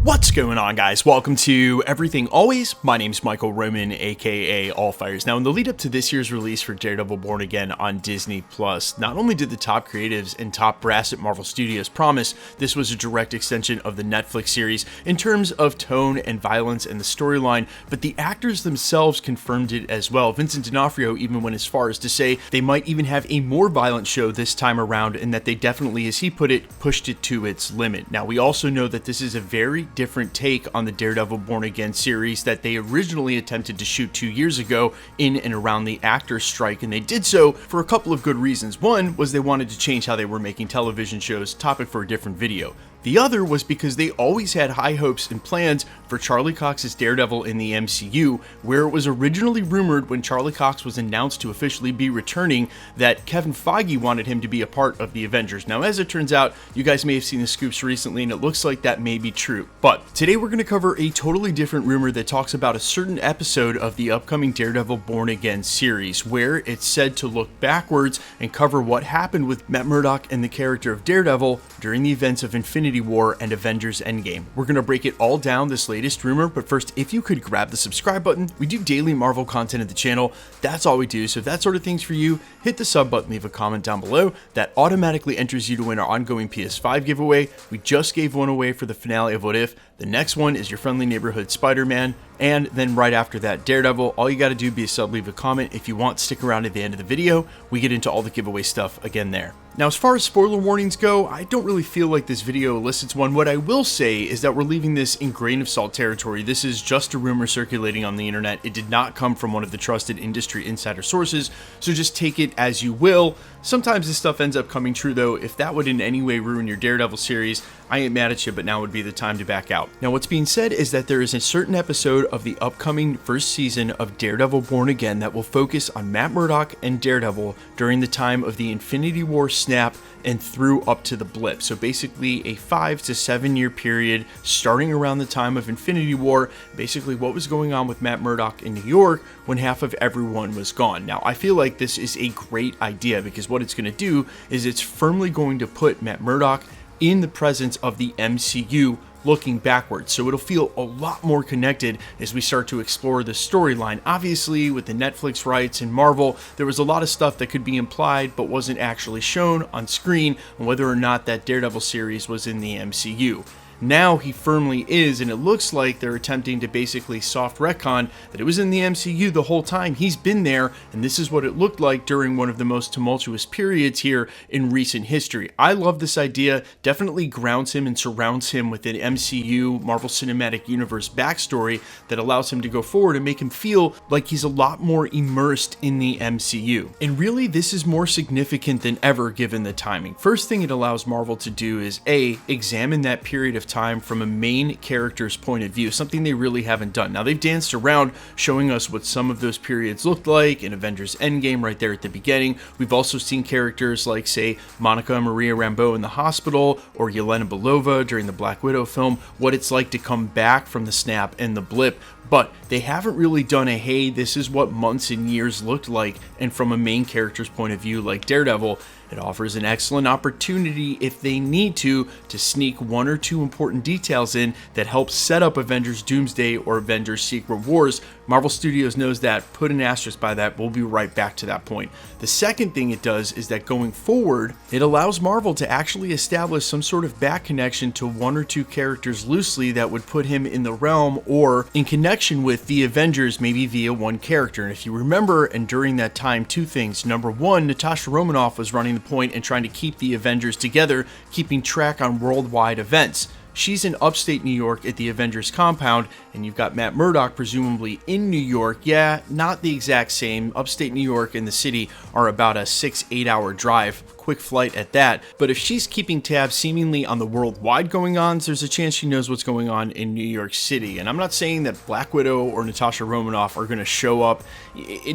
What's going on, guys? Welcome to Everything Always. My name's Michael Roman, aka Allfires. Now, in the lead up to this year's release for Daredevil Born Again on Disney+, not only did the top creatives and top brass at Marvel Studios promise this was a direct extension of the Netflix series in terms of tone and violence and the storyline, but the actors themselves confirmed it as well. Vincent D'Onofrio even went as far as to say they might even have a more violent show this time around, and that they definitely, as he put it, pushed it to its limit. Now, we also know that this is a very different take on the Daredevil Born Again series that they originally attempted to shoot 2 years ago in and around the actors' strike, and they did so for a couple of good reasons. One was they wanted to change how they were making television shows, topic for a different video. The other was because they always had high hopes and plans for Charlie Cox's Daredevil in the MCU, where it was originally rumored when Charlie Cox was announced to officially be returning that Kevin Feige wanted him to be a part of the Avengers. Now, as it turns out, you guys may have seen the scoops recently, and it looks like that may be true. But today we're going to cover a totally different rumor that talks about a certain episode of the upcoming Daredevil Born Again series, where it's said to look backwards and cover what happened with Matt Murdock and the character of Daredevil during the events of Infinity War and Avengers Endgame. We're going to break it all down, this latest rumor, but first, if you could grab the subscribe button. We do daily Marvel content at the channel. That's all we do, so if that sort of thing's for you, hit the sub button, leave a comment down below. That automatically enters you to win our ongoing PS5 giveaway. We just gave one away for the finale of What If. The next one is your friendly neighborhood Spider-Man, and then right after that, Daredevil. All you got to do, be a sub, leave a comment. If you want, stick around at the end of the video. We get into all the giveaway stuff again there. Now, as far as spoiler warnings go, I don't really feel like this video elicits one. What I will say is that we're leaving this in grain of salt territory. This is just a rumor circulating on the internet. It did not come from one of the trusted industry insider sources, so just take it as you will. Sometimes this stuff ends up coming true, though. If that would in any way ruin your Daredevil series, I ain't mad at you, but now would be the time to back out. Now, what's being said is that there is a certain episode of the upcoming first season of Daredevil Born Again that will focus on Matt Murdock and Daredevil during the time of the Infinity War snap and through up to the blip. So basically a 5 to 7 year period starting around the time of Infinity War, basically what was going on with Matt Murdock in New York when half of everyone was gone. Now, I feel like this is a great idea because what it's going to do is it's firmly going to put Matt Murdock in the presence of the MCU looking backwards, so it'll feel a lot more connected as we start to explore the storyline. Obviously, with the Netflix rights and Marvel, there was a lot of stuff that could be implied but wasn't actually shown on screen on whether or not that Daredevil series was in the MCU. Now he firmly is, and it looks like they're attempting to basically soft retcon that it was in the MCU the whole time. He's been there, and this is what it looked like during one of the most tumultuous periods here in recent history. I love this idea. Definitely grounds him and surrounds him with an MCU, Marvel Cinematic Universe backstory that allows him to go forward and make him feel like he's a lot more immersed in the MCU. And really, this is more significant than ever given the timing. First thing it allows Marvel to do is A, examine that period of time from a main character's point of view, something they really haven't done. Now, they've danced around showing us what some of those periods looked like in Avengers Endgame right there at the beginning. We've also seen characters like, say, Monica Maria Rambeau in the hospital or Yelena Belova during the Black Widow film, what it's like to come back from the snap and the blip. But they haven't really done a, hey, this is what months and years looked like, and from a main character's point of view like Daredevil. It offers an excellent opportunity, if they need to sneak one or two important details in that help set up Avengers Doomsday or Avengers Secret Wars. Marvel Studios knows that. Put an asterisk by that. We'll be right back to that point. The second thing it does is that going forward, it allows Marvel to actually establish some sort of back connection to one or two characters loosely that would put him in the realm or in connection with the Avengers, maybe via one character. And if you remember, and during that time, two things. Number one, Natasha Romanoff was running the point and trying to keep the Avengers together, keeping track on worldwide events. She's in upstate New York at the Avengers compound, and you've got Matt Murdock presumably in New York. Yeah, not the exact same. Upstate New York and the city are about a 6-8 hour drive, quick flight at that. But if she's keeping tabs seemingly on the worldwide going on, there's a chance she knows what's going on in New York City. And I'm not saying that Black Widow or Natasha Romanoff are going to show up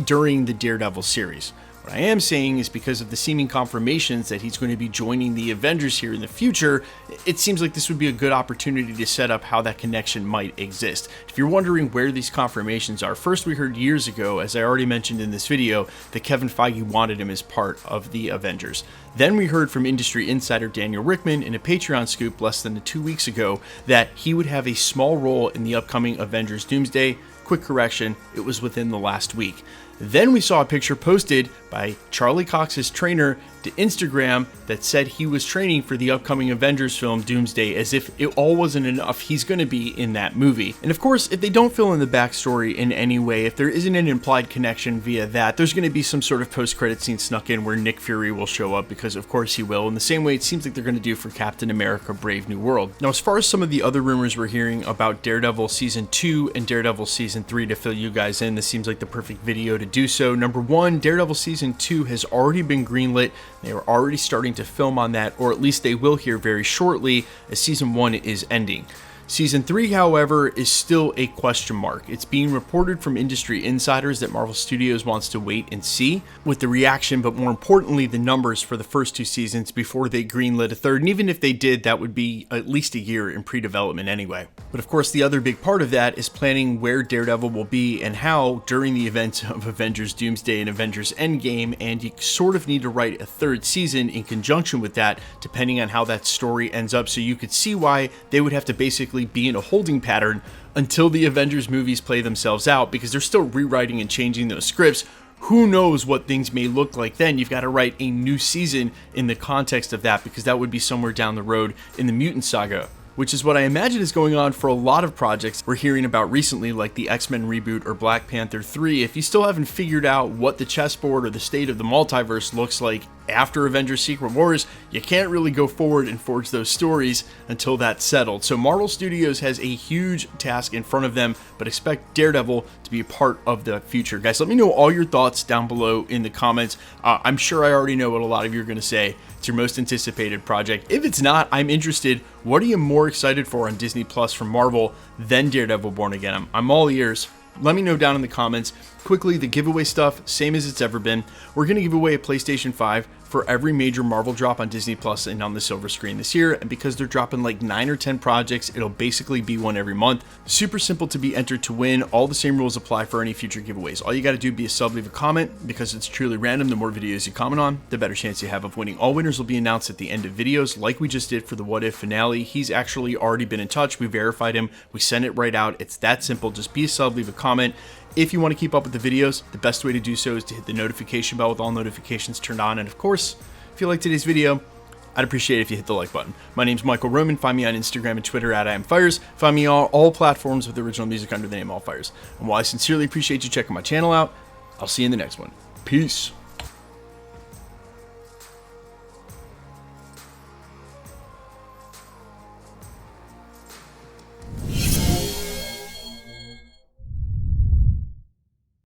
during the Daredevil series. What I am saying is because of the seeming confirmations that he's going to be joining the Avengers here in the future, it seems like this would be a good opportunity to set up how that connection might exist. If you're wondering where these confirmations are, first we heard years ago, as I already mentioned in this video, that Kevin Feige wanted him as part of the Avengers. Then we heard from industry insider Daniel Rickman in a Patreon scoop less than 2 weeks ago that he would have a small role in the upcoming Avengers Doomsday. Quick correction, it was within the last week. Then we saw a picture posted by Charlie Cox's trainer to Instagram that said he was training for the upcoming Avengers film Doomsday, as if it all wasn't enough, he's going to be in that movie. And of course, if they don't fill in the backstory in any way, if there isn't an implied connection via that, there's going to be some sort of post-credit scene snuck in where Nick Fury will show up, because of course he will, in the same way it seems like they're going to do for Captain America Brave New World. Now, as far as some of the other rumors we're hearing about Daredevil Season 2 and Daredevil Season 3 to fill you guys in, this seems like the perfect video to do so. Number one, Daredevil Season 2 has already been greenlit. They are already starting to film on that, or at least they will here very shortly, as Season 1 is ending. Season 3, however, is still a question mark. It's being reported from industry insiders that Marvel Studios wants to wait and see with the reaction, but more importantly, the numbers for the first 2 seasons before they greenlit a third. And even if they did, that would be at least a year in pre-development anyway. But of course, the other big part of that is planning where Daredevil will be and how during the events of Avengers Doomsday and Avengers Endgame, and you sort of need to write a third season in conjunction with that, depending on how that story ends up. So you could see why they would have to basically be in a holding pattern until the Avengers movies play themselves out, because they're still rewriting and changing those scripts. Who knows what things may look like then? You've got to write a new season in the context of that, because that would be somewhere down the road in the Mutant Saga, which is what I imagine is going on for a lot of projects we're hearing about recently, like the X-Men reboot or Black Panther 3. If you still haven't figured out what the chessboard or the state of the multiverse looks like after Avengers Secret Wars, you can't really go forward and forge those stories until that's settled. So Marvel Studios has a huge task in front of them, but expect Daredevil to be a part of the future. Guys, let me know all your thoughts down below in the comments. I'm sure I already know what a lot of you are going to say. It's your most anticipated project. If it's not, I'm interested. What are you more excited for on Disney Plus from Marvel than Daredevil Born Again? I'm all ears. Let me know down in the comments. Quickly, the giveaway stuff, same as it's ever been. We're going to give away a PlayStation 5 for every major Marvel drop on Disney Plus and on the silver screen this year. And because they're dropping like 9 or 10 projects, it'll basically be one every month. Super simple to be entered to win. All the same rules apply for any future giveaways. All you got to do is be a sub, leave a comment, because it's truly random. The more videos you comment on, the better chance you have of winning. All winners will be announced at the end of videos, like we just did for the What If finale. He's actually already been in touch. We verified him. We sent it right out. It's that simple. Just be a sub, leave a comment. If you want to keep up with the videos, the best way to do so is to hit the notification bell with all notifications turned on. And of course, if you like today's video, I'd appreciate it if you hit the like button. My name's Michael Roman. Find me on Instagram and Twitter at @IamFires. Find me on all platforms with original music under the name All Fires. And while I sincerely appreciate you checking my channel out, I'll see you in the next one. Peace.